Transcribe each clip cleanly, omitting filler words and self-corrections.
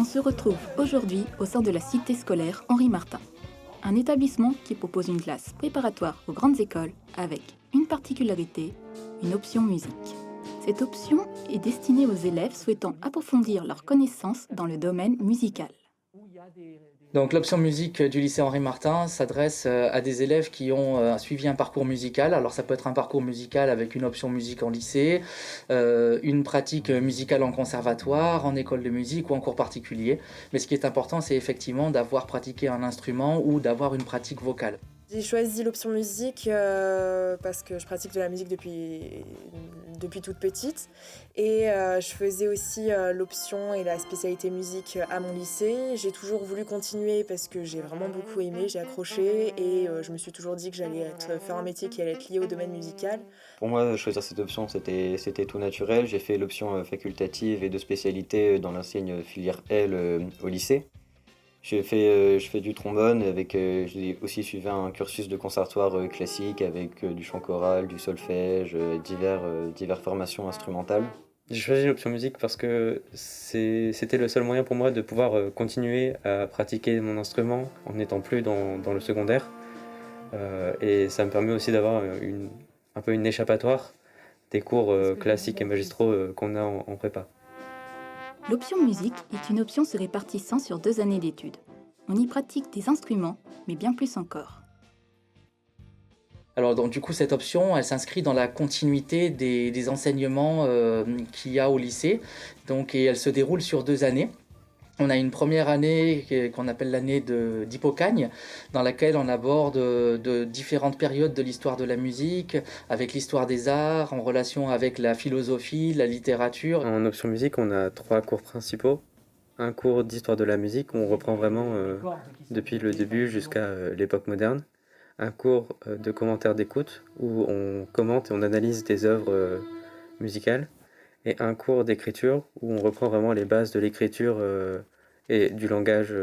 On se retrouve aujourd'hui au sein de la cité scolaire Henri Martin, un établissement qui propose une classe préparatoire aux grandes écoles avec une particularité, une option musique. Cette option est destinée aux élèves souhaitant approfondir leurs connaissances dans le domaine musical. Donc l'option musique du lycée Henri Martin s'adresse à des élèves qui ont suivi un parcours musical. Alors ça peut être un parcours musical avec une option musique en lycée, une pratique musicale en conservatoire, en école de musique ou en cours particulier. Mais ce qui est important, c'est effectivement d'avoir pratiqué un instrument ou d'avoir une pratique vocale. J'ai choisi l'option musique parce que je pratique de la musique depuis toute petite et je faisais aussi l'option et la spécialité musique à mon lycée. J'ai toujours voulu continuer parce que j'ai vraiment beaucoup aimé, j'ai accroché et je me suis toujours dit que j'allais faire un métier qui allait être lié au domaine musical. Pour moi, choisir cette option, c'était tout naturel. J'ai fait l'option facultative et de spécialité dans l'enseigne filière L au lycée. Je fais du trombone, j'ai aussi suivi un cursus de conservatoire classique avec du chant choral, du solfège, divers formations instrumentales. J'ai choisi l'option musique parce que c'était le seul moyen pour moi de pouvoir continuer à pratiquer mon instrument en n'étant plus dans le secondaire. Et ça me permet aussi d'avoir un peu une échappatoire des cours classiques et magistraux qu'on a en prépa. L'option musique est une option se répartissant sur 2 années d'études. On y pratique des instruments, mais bien plus encore. Alors donc du coup cette option, elle s'inscrit dans la continuité des enseignements qu'il y a au lycée. Et elle se déroule sur 2 années. On a une première année qu'on appelle l'année d'Hippocagne, dans laquelle on aborde de différentes périodes de l'histoire de la musique, avec l'histoire des arts, en relation avec la philosophie, la littérature. En option musique, on a 3 cours principaux. Un cours d'histoire de la musique où on reprend vraiment depuis le début jusqu'à l'époque moderne. Un cours de commentaire d'écoute où on commente et on analyse des œuvres musicales. Et un cours d'écriture où on reprend vraiment les bases de l'écriture et du langage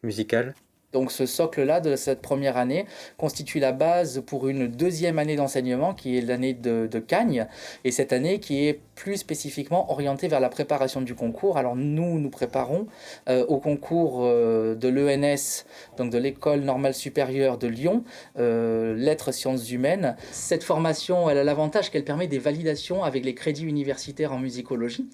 musical. Donc ce socle-là de cette première année constitue la base pour une deuxième année d'enseignement qui est l'année de Cagne, et cette année qui est plus spécifiquement orientée vers la préparation du concours. Alors nous préparons au concours de l'ENS, donc de l'École normale supérieure de Lyon, lettres sciences humaines. Cette formation, elle a l'avantage qu'elle permet des validations avec les crédits universitaires en musicologie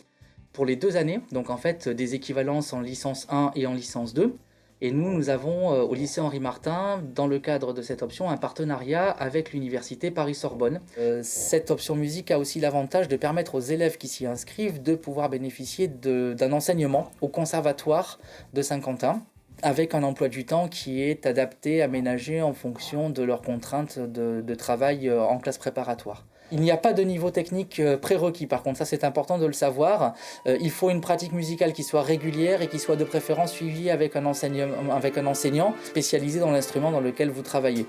pour les 2 années, donc en fait des équivalences en licence 1 et en licence 2. Et nous avons au lycée Henri Martin, dans le cadre de cette option, un partenariat avec l'université Paris-Sorbonne. Cette option musique a aussi l'avantage de permettre aux élèves qui s'y inscrivent de pouvoir bénéficier d'un enseignement au conservatoire de Saint-Quentin, avec un emploi du temps qui est adapté, aménagé en fonction de leurs contraintes de travail en classe préparatoire. Il n'y a pas de niveau technique prérequis, par contre, ça c'est important de le savoir. Il faut une pratique musicale qui soit régulière et qui soit de préférence suivie avec un enseignant spécialisé dans l'instrument dans lequel vous travaillez.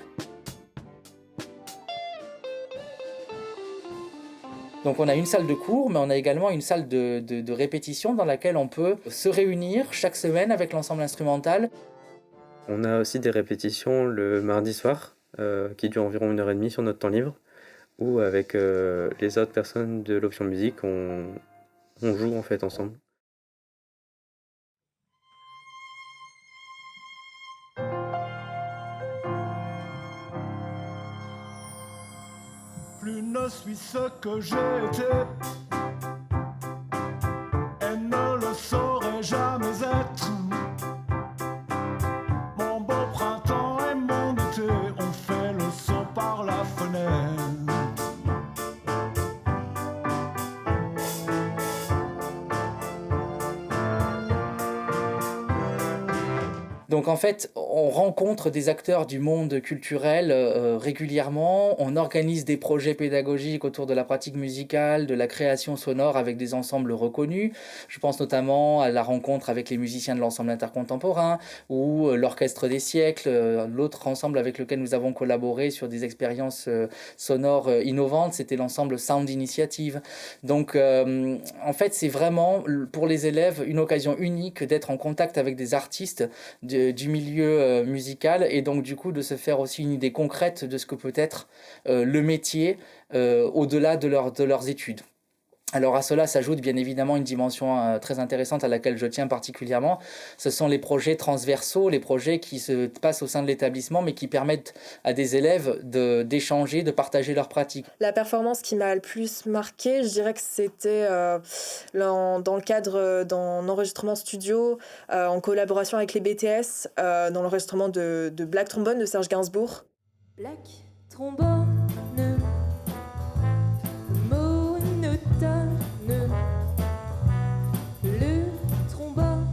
Donc on a une salle de cours, mais on a également une salle de répétition dans laquelle on peut se réunir chaque semaine avec l'ensemble instrumental. On a aussi des répétitions le mardi soir qui durent environ 1h30 sur notre temps libre, où avec les autres personnes de l'option musique, on joue en fait ensemble. Plus ne suis ce que j'ai été, et ne le saurais jamais être. Mon beau printemps et mon été ont fait le saut par la fenêtre. Donc en fait, on rencontre des acteurs du monde culturel régulièrement, on organise des projets pédagogiques autour de la pratique musicale, de la création sonore avec des ensembles reconnus. Je pense notamment à la rencontre avec les musiciens de l'ensemble intercontemporain ou l'Orchestre des siècles, l'autre ensemble avec lequel nous avons collaboré sur des expériences sonores innovantes, c'était l'ensemble Sound Initiative. Donc en fait, c'est vraiment pour les élèves une occasion unique d'être en contact avec des artistes du milieu musical, et donc du coup de se faire aussi une idée concrète de ce que peut être le métier au-delà de leurs études. Alors à cela s'ajoute bien évidemment une dimension très intéressante à laquelle je tiens particulièrement. Ce sont les projets transversaux, les projets qui se passent au sein de l'établissement mais qui permettent à des élèves d'échanger, de partager leurs pratiques. La performance qui m'a le plus marquée, je dirais que c'était dans le cadre d'un enregistrement studio en collaboration avec les BTS, dans l'enregistrement de Black Trombone de Serge Gainsbourg. Black trombone, monotone, le trombone,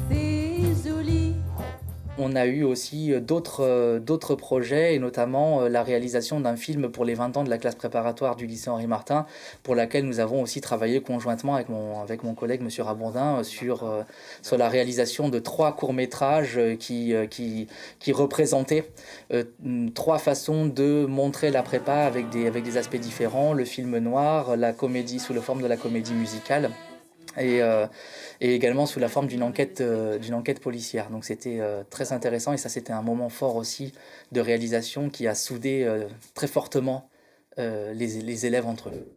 c'est joli. On a eu aussi d'autres projets, et notamment la réalisation d'un film pour les 20 ans de la classe préparatoire du lycée Henri Martin, pour laquelle nous avons aussi travaillé conjointement avec mon collègue M. Rabondin sur la réalisation de 3 courts-métrages qui représentaient 3 façons de montrer la prépa avec des aspects différents, le film noir, la comédie sous la forme de la comédie musicale, et également sous la forme d'une enquête policière. Donc c'était très intéressant, et ça c'était un moment fort aussi de réalisation qui a soudé très fortement les élèves entre eux.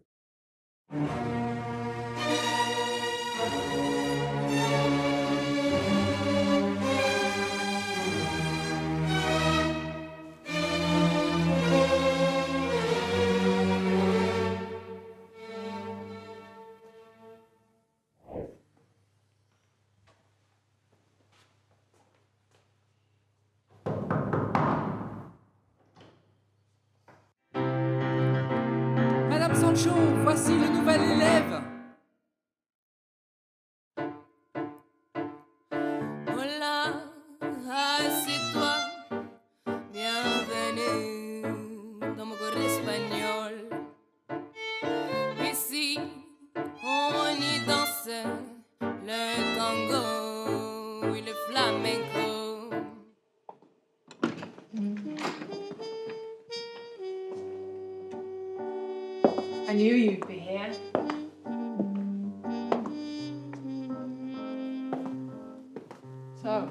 Madame Sancho, voici le nouvel élève. Hola, assieds-toi, bienvenue dans mon cours espagnol. Ici, on y danse le tango et le flamenco. I knew you'd be here. So,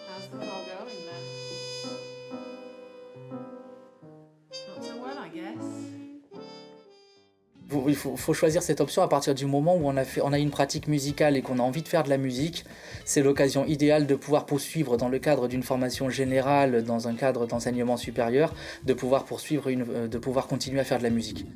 how's the call going then? Not so well, I guess. Il faut choisir cette option à partir du moment où on a une pratique musicale et qu'on a envie de faire de la musique. C'est l'occasion idéale de pouvoir poursuivre dans le cadre d'une formation générale, dans un cadre d'enseignement supérieur, de pouvoir continuer à faire de la musique.